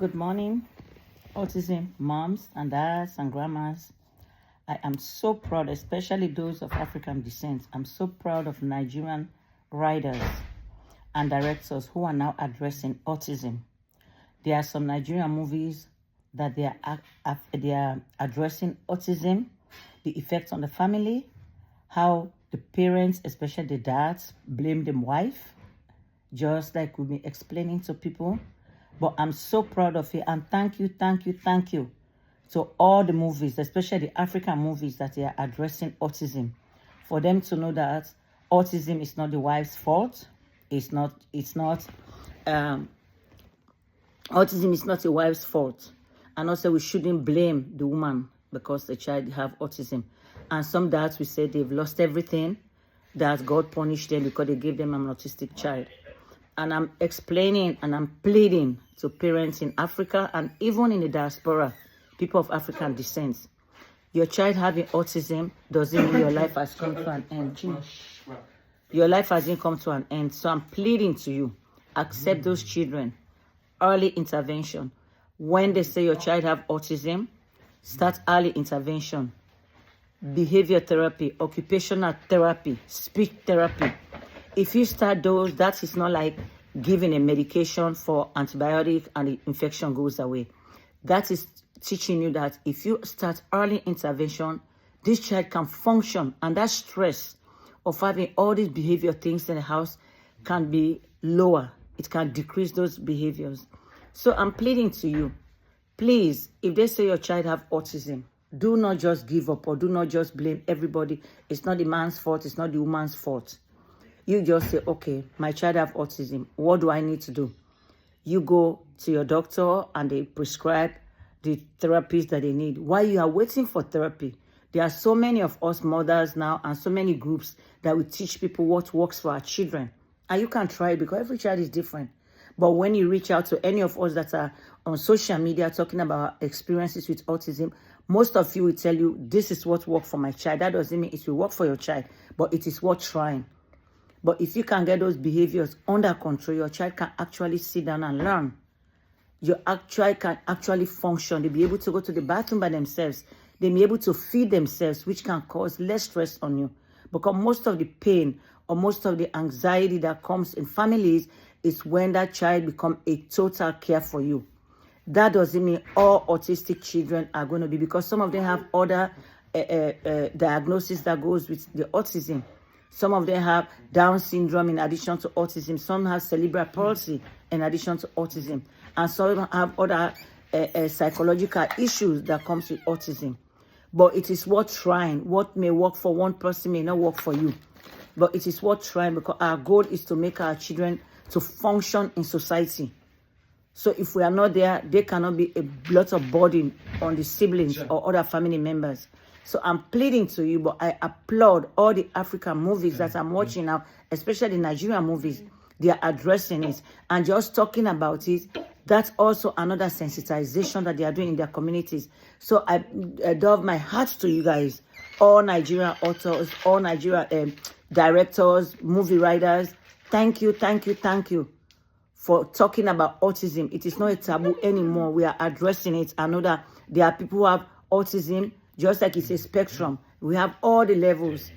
Good morning, autism moms and dads and grandmas. I am so proud, especially those of African descent. I'm so proud of Nigerian writers and directors who are now addressing autism. There are some Nigerian movies that they are addressing autism, the effects on the family, how the parents, especially the dads, blame the wife, just like we've been explaining to people. But I'm so proud of it, and thank you to all the movies, especially the African movies that they are addressing autism, for them to know that autism is not the wife's fault. Autism is not a wife's fault. And also we shouldn't blame the woman because the child have autism. And some dads will say they've lost everything, that God punished them because they gave them an autistic child. And I'm explaining and I'm pleading to parents in Africa and even in the diaspora, people of African descent. Your child having autism doesn't mean your life has come to an end. Your life hasn't come to an end. So I'm pleading to you, accept those children. Early intervention. When they say your child have autism, start early intervention. Behavior therapy, occupational therapy, speech therapy. If you start those, that is not like giving a medication for antibiotic and the infection goes away. That is teaching you that if you start early intervention, this child can function, and that stress of having all these behavior things in the house can be lower. It can decrease those behaviors. So I'm pleading to you, please, if they say your child have autism, do not just give up or do not just blame everybody. It's not the man's fault. It's not the woman's fault. You just say, okay, my child have autism. What do I need to do? You go to your doctor and they prescribe the therapies that they need. While you are waiting for therapy, there are so many of us mothers now and so many groups that will teach people what works for our children. And you can try it because every child is different. But when you reach out to any of us that are on social media talking about experiences with autism, most of you will tell you, this is what worked for my child. That doesn't mean it will work for your child, but it is worth trying. But if you can get those behaviors under control, your child can actually sit down and learn. Your child can actually function. They'll be able to go to the bathroom by themselves. They'll be able to feed themselves, which can cause less stress on you. Because most of the pain or most of the anxiety that comes in families is when that child becomes a total care for you. That doesn't mean all autistic children are going to be, because some of them have other diagnosis that goes with the autism. Some of them have Down syndrome in addition to autism. Some have cerebral palsy in addition to autism. And some have other psychological issues that comes with autism. But it is worth trying. What may work for one person may not work for you. But it is worth trying because our goal is to make our children to function in society. So if we are not there, they cannot be a lot of burden on the siblings or other family members. So I'm pleading to you, but I applaud all the African movies that I'm watching now, especially the Nigerian movies. They are addressing it and just talking about it. That's also another sensitization that they are doing in their communities. So I dove my heart to you guys, all Nigerian authors, all Nigerian directors, movie writers. Thank you for talking about autism. It is not a taboo anymore. We are addressing it. I know that there are people who have autism, just like it's a spectrum. We have all the levels.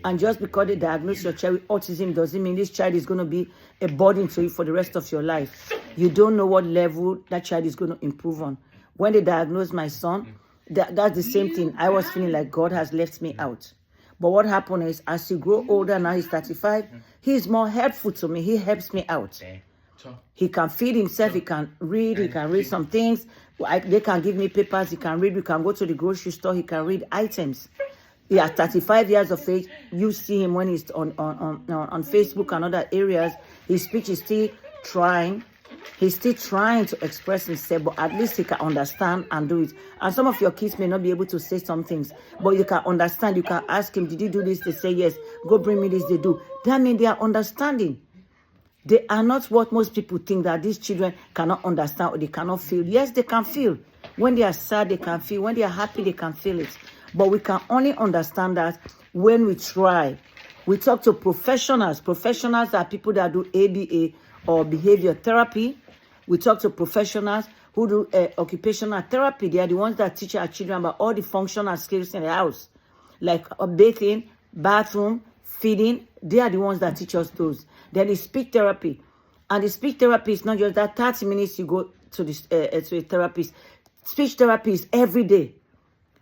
And just because they diagnose your child with autism doesn't mean this child is going to be a burden to you for the rest of your life. You don't know what level that child is going to improve on. When they diagnosed my son, that's the same thing. I was feeling like God has left me out. But what happened is, as he grew older, now he's 35, he's more helpful to me. He helps me out. He can feed himself, he can read some things. They can give me papers, he can read. We can go to the grocery store, he can read items. He has 35 years of age. You see him when he's on Facebook and other areas. His speech is still trying. He's still trying to express himself, but at least he can understand and do it. And some of your kids may not be able to say some things, but you can understand. You can ask him, did you do this? They say yes. Go bring me this. They do. That means they are understanding. They are not what most people think, that these children cannot understand or they cannot feel. Yes, they can feel. When they are sad, they can feel. When they are happy, they can feel it. But we can only understand that when we try. We talk to professionals. Professionals are people that do ABA or behavior therapy. We talk to professionals who do occupational therapy. They are the ones that teach our children about all the functional skills in the house, like bathing, bathroom, feeding. They are the ones that teach us those. Then the speech therapy. And the speech therapy is not just that 30 minutes you go to a therapist. Speech therapy is every day.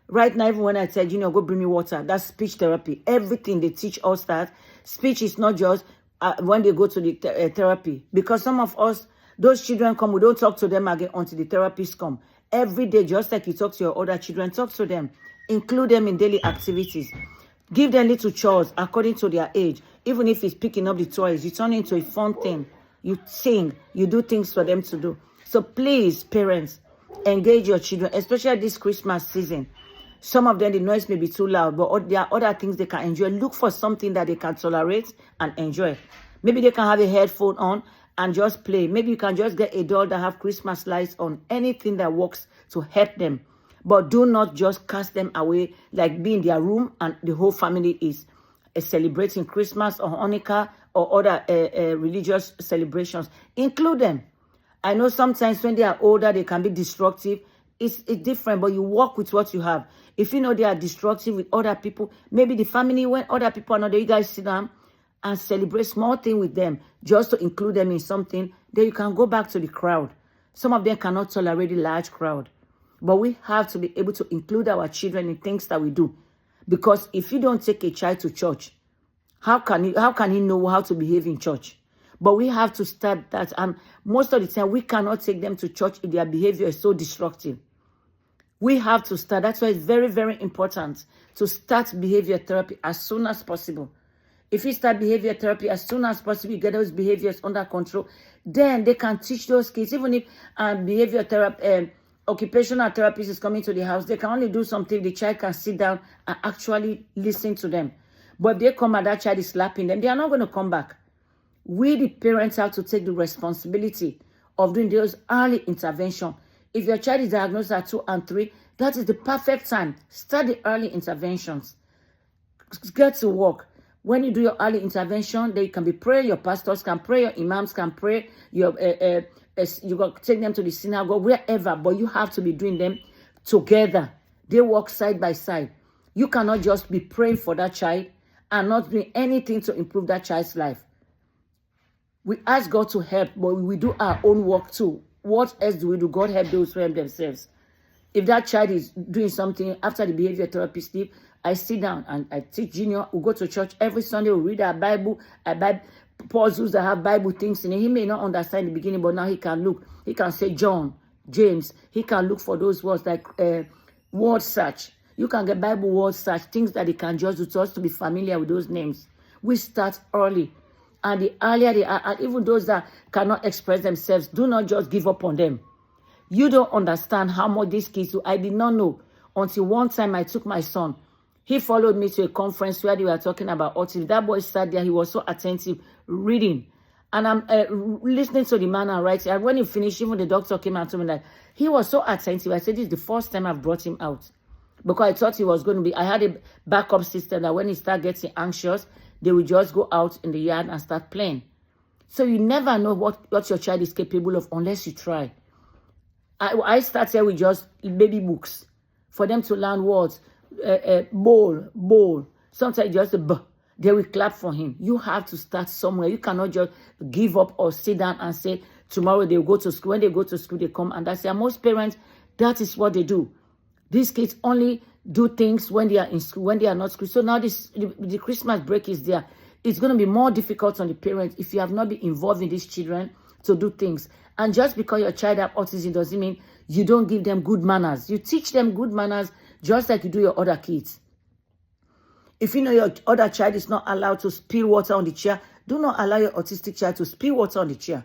Right now, even when I said, go bring me water, that's speech therapy. Everything they teach us that. Speech is not just when they go to the therapy. Because some of us, those children come, we don't talk to them again until the therapists come. Every day, just like you talk to your other children, talk to them. Include them in daily activities. Give them little chores according to their age. Even if it's picking up the toys, you turn it into a fun thing. You sing, you do things for them to do. So please, parents, engage your children, especially this Christmas season. Some of them, the noise may be too loud, but there are other things they can enjoy. Look for something that they can tolerate and enjoy. Maybe they can have a headphone on and just play. Maybe you can just get a doll that have Christmas lights on. Anything that works to help them. But do not just cast them away, like be in their room and the whole family is celebrating Christmas or Hanukkah or other religious celebrations. Include them. I know sometimes when they are older, they can be destructive. It's different, but you work with what you have. If you know they are destructive with other people, maybe the family, when other people are not there, you guys sit down and celebrate small thing with them, just to include them in something. Then you can go back to the crowd. Some of them cannot tolerate a large crowd. But we have to be able to include our children in things that we do. Because if you don't take a child to church, how can he know how to behave in church? But we have to start that. And most of the time, we cannot take them to church if their behavior is so destructive. We have to start. That's why it's very, very important to start behavior therapy as soon as possible. If you start behavior therapy as soon as possible, you get those behaviors under control, then they can teach those kids. Even if behavior therapy, occupational therapist is coming to the house, they can only do something. The child can sit down and actually listen to them. But if they come and that child is slapping them, they are not going to come back. We, the parents, have to take the responsibility of doing those early intervention. If your child is diagnosed at 2 and 3, that is the perfect time. Start the early interventions. Get to work. When you do your early intervention, they can be prayer. Your pastors can pray. Your imams can pray. You got take them to the synagogue, wherever. But you have to be doing them together. They work side by side. You cannot just be praying for that child and not doing anything to improve that child's life. We ask God to help, but we do our own work too. What else do we do? God help those who help themselves. If that child is doing something after the behavior therapist leave, I sit down and I teach Junior. We go to church every Sunday. We read our Bible. I buy puzzles that have Bible things in it. He may not understand in the beginning, but now he can look. He can say John, James. He can look for those words like word search. You can get Bible word search, things that they can just do to us to be familiar with those names. We start early. And the earlier they are, and even those that cannot express themselves, do not just give up on them. You don't understand how much these kids do. I did not know until one time I took my son. He followed me to a conference where they were talking about autism. That boy sat there. He was so attentive, reading. And I'm listening to the man and writing. And when he finished, even the doctor came and told me that he was so attentive. I said, this is the first time I've brought him out. Because I thought he was going to be, I had a backup system that when he started getting anxious, they will just go out in the yard and start playing. So you never know what your child is capable of unless you try. I started with just baby books for them to learn words. Bowl. Sometimes just a b. They will clap for him. You have to start somewhere. You cannot just give up or sit down and say, tomorrow they will go to school. When they go to school, they come and that's it. Most parents, that is what they do. These kids only do things when they are in school, when they are not school. So now the Christmas break is there. It's going to be more difficult on the parents if you have not been involved in these children to do things. And just because your child has autism doesn't mean you don't give them good manners. You teach them good manners just like you do your other kids. If you know your other child is not allowed to spill water on the chair, do not allow your autistic child to spill water on the chair.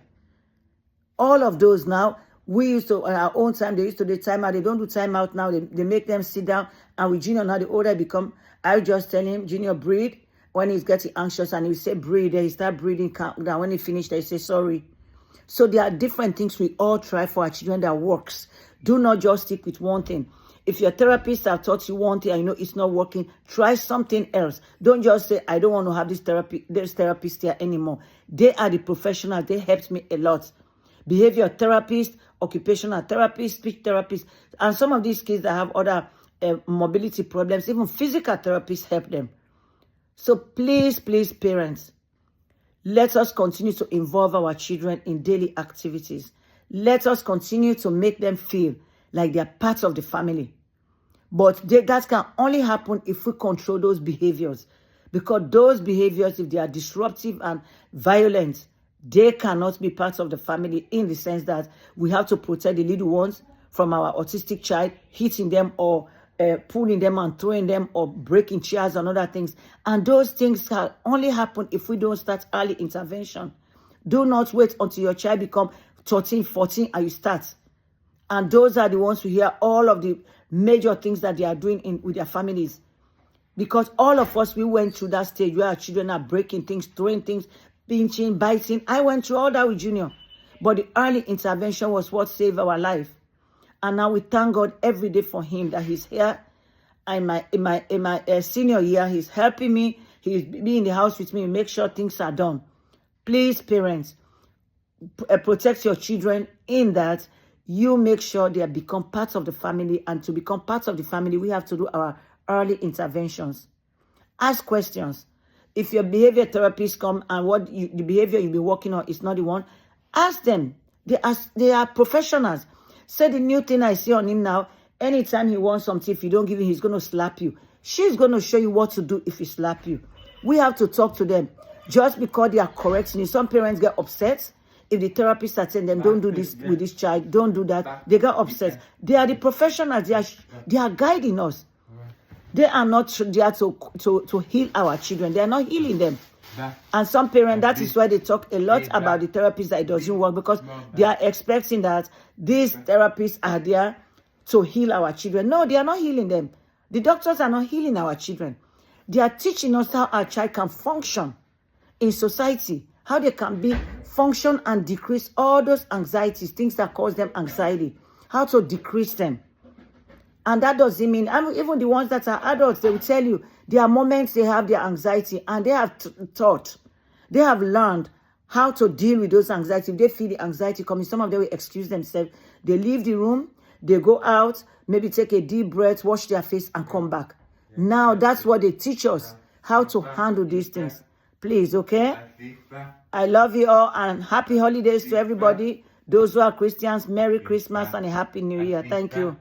All of those now, we used to, at our own time, they used to do timeout. They don't do timeout now. They make them sit down. And with Junior, now the older become, I just tell him, Junior, breathe. When he's getting anxious and he say breathe, then he start breathing, calm down. When he finish, they say sorry. So there are different things we all try for our children that works. Do not just stick with one thing. If your therapist have taught you one thing and you know it's not working, try something else. Don't just say, I don't want to have this therapist here anymore. They are the professionals. They helped me a lot. Behavior therapist, occupational therapists, speech therapists, and some of these kids that have other mobility problems, even physical therapists help them. So please, please, parents, let us continue to involve our children in daily activities. Let us continue to make them feel like they're part of the family. But that can only happen if we control those behaviors. Because those behaviors, if they are disruptive and violent, they cannot be part of the family, in the sense that we have to protect the little ones from our autistic child, hitting them or pulling them and throwing them or breaking chairs and other things. And those things can only happen if we don't start early intervention. Do not wait until your child becomes 13, 14 and you start. And those are the ones who hear all of the major things that they are doing with their families. Because all of us, we went through that stage where our children are breaking things, throwing things, pinching, biting. I went through all that with Junior. But the early intervention was what saved our life. And now we thank God every day for him, that he's here. In my senior year, he's helping me. He's be in the house with me, make sure things are done. Please, parents, protect your children in that you make sure they become part of the family. And to become part of the family, we have to do our early interventions. Ask questions. If your behavior therapist come and the behavior you've been working on is not the one, ask them. They are professionals. Say the new thing I see on him now, anytime he wants something, if you don't give him, he's going to slap you. She's going to show you what to do if he slap you. We have to talk to them. Just because they are correcting you. Some parents get upset if the therapist are saying them, don't do this with this child, don't do that. They get upset. They are the professionals. They are guiding us. They are not there to heal our children. They are not healing them. And some parents, that is why they talk a lot about the therapist that it doesn't work, because they are expecting that these therapists are there to heal our children. No, they are not healing them. The doctors are not healing our children. They are teaching us how our child can function in society, how they can function and decrease all those anxieties, things that cause them anxiety, how to decrease them. And that doesn't mean, even the ones that are adults, they will tell you there are moments they have their anxiety and they have they have learned how to deal with those anxieties. If they feel the anxiety coming, some of them will excuse themselves. They leave the room, they go out, maybe take a deep breath, wash their face and come back. Now that's what they teach us, how to handle these things. Please, okay? I love you all and happy holidays to everybody. Those who are Christians, Merry Christmas and a Happy New Year. Thank you.